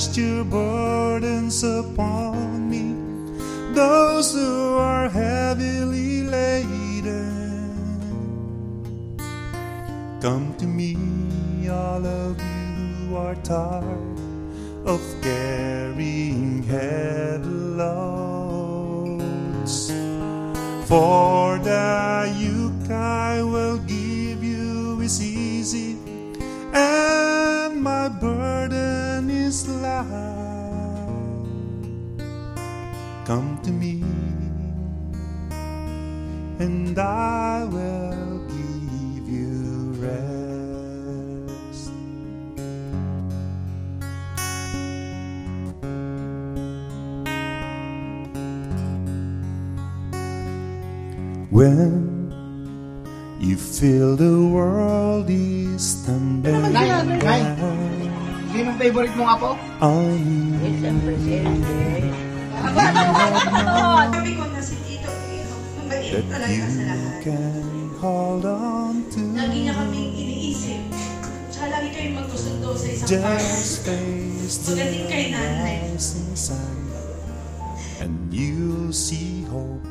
cast your burdens upon me, those who are heavily laden. Come to me, all of you who are tired of carrying heavy loads, for the yoke I will give you is easy, and my burden is light. Come to me, and I will give you rest. When you feel the world is tumbling down, sino ang favorite mong apo? I that you can hold on to. Lagi niya kaming iniisip. Tsaka lagi kayong magsusundo sa isang Just face the Magaling kay nanay. rising sun, and you'll see hope,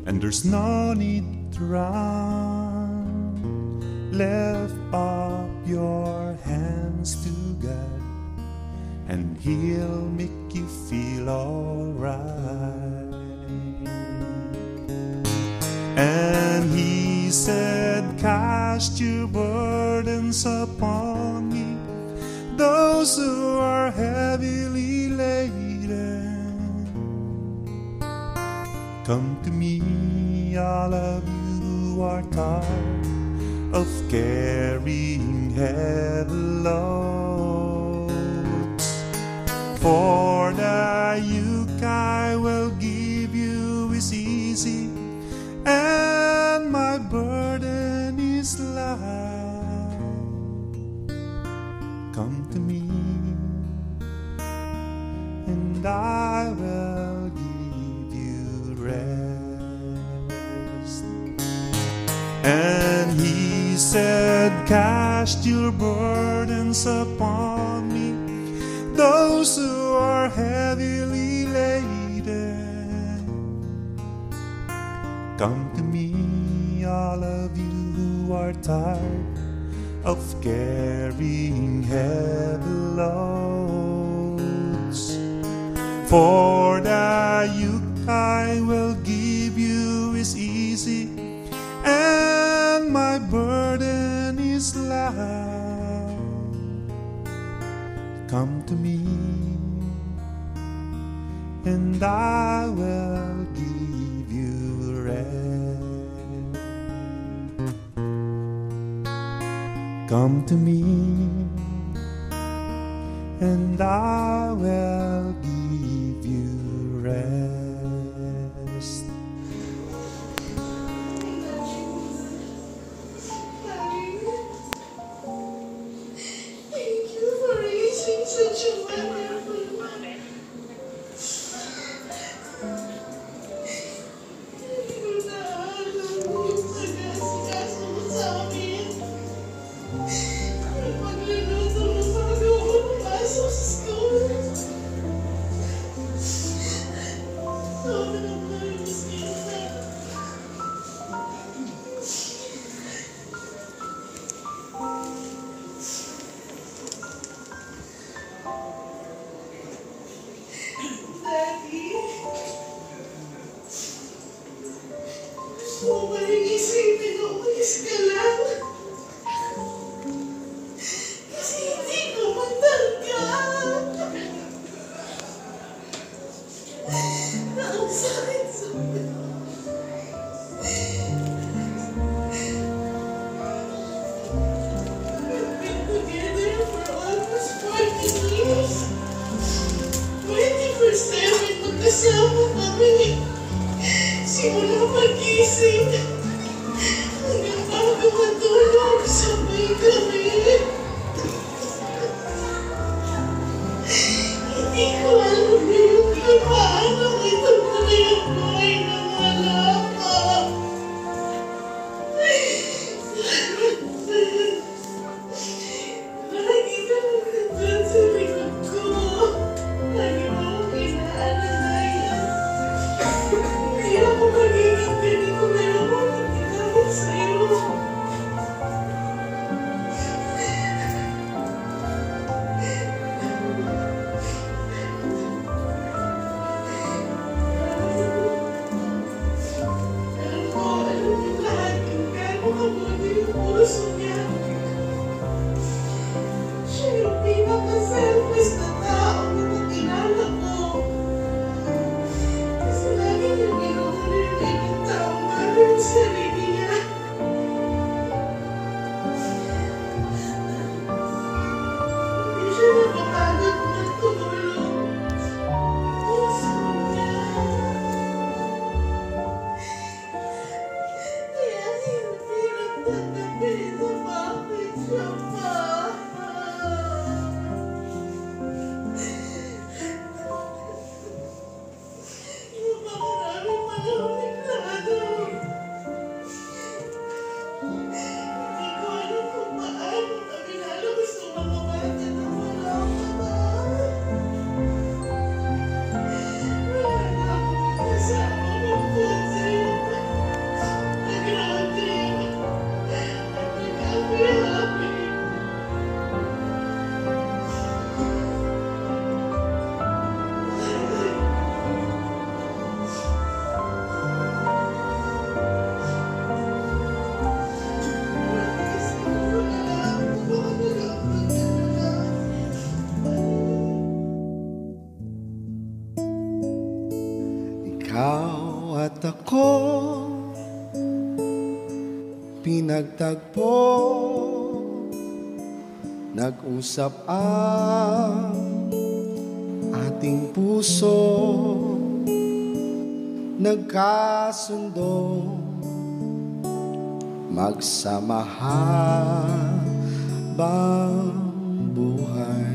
and there's no need to run. Lift up your hands to God, and He'll make you feel alright. And He said, cast your burdens upon me, those who are heavily laden. Come to me, all of you who are tired of carrying heavy loads, for the yoke I will give you is easy, and my burden is light. Come to me, and I will give you rest. And He said, cast your burdens upon me, those who are heavily laden. Come to me, all of you who are tired of carrying heavy loads, for the yoke I will give you is easy, and my burden is light. Come to me, and I will give you rest. Come to me, and I will give you rest. Thank you for raising such a wonderful man. Hindi ko na alam kung pag-asikaso mo sa amin. Magluluto mo bago ako pumasok sa school. Sobrang nervous minsan. Daddy, kung maling isipin na umalis ka lang, kasi hindi ko matanggap. Ang sakit sa mga. We've been together for almost 40 years. 24/7 magkasama kami. Simula magising hanggang bago matulog, sabay kami. Hindi ko alam ngayon kung paano itutuloy ang buhay ng wala ka. Lagi ka nagdadaan sa likod ko. ako pinagtagpo, nag-usap ang ating puso, nagkasundo, magsama habang buhay.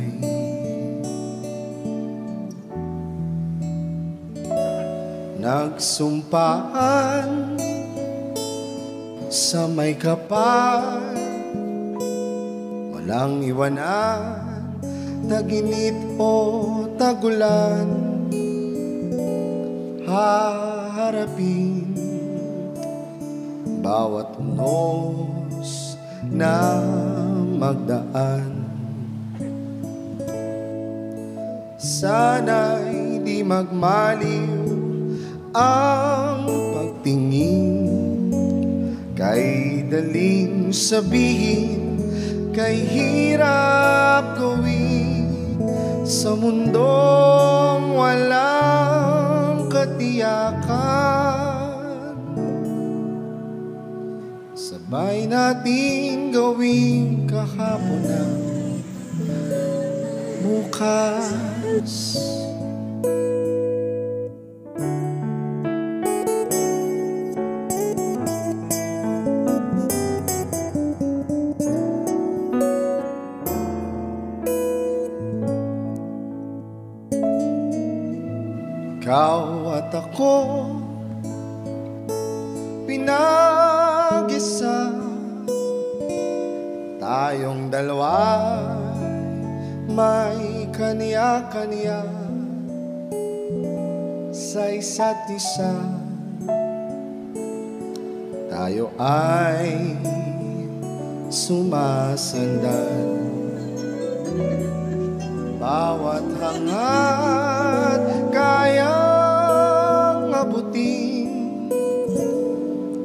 Nagsumpaan sa may kapal, walang iwanan, taginit o tagulan, haharapin bawat unos na magdaan. Sana'y di magmaliw ang pagtingin, kay daling sabihin, kay hirap gawin, sa mundong walang katiyakan. Sabay natin gawin kahapon ang bukas. Ikaw at ako pinag-isa, tayong dalawa may kaniya-kaniya sa isa't isa. Tayo ay sumasandal, bawat hangat kayang abutin,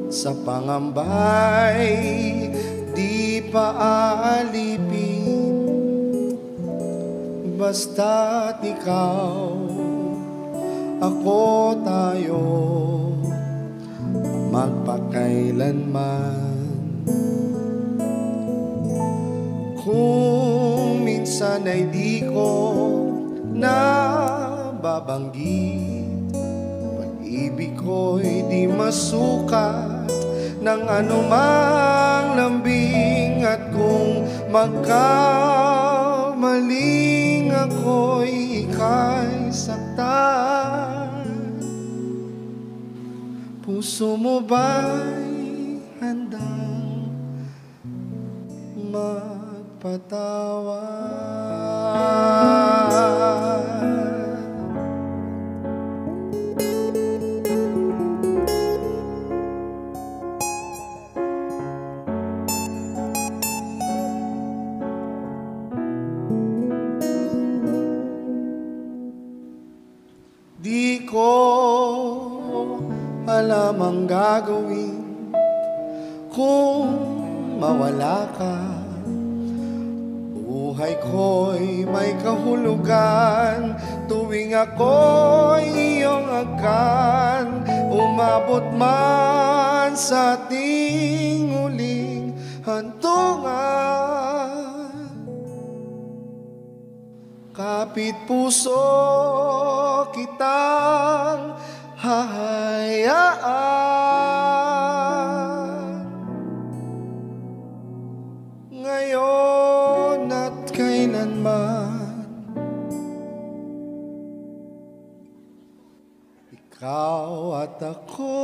sa pangambay di pa aalipin. Basta't ikaw, ako, tayo, magpakailanman. Kung minsan ay di ko nababanggit, pag-ibig ko'y di masukat ng anumang lambing. At kung magkamaling ako'y ika'y saktan, puso mo ba'y handang magpatawad? Di ko alam ang gagawin kung mawala ka. Buhay ko'y may kahulugan tuwing ako'y iyong agkan. Umabot man sa ating huling hantungan, kapit puso kitang hahayaan, ngayon at kailanman. Ikaw at ako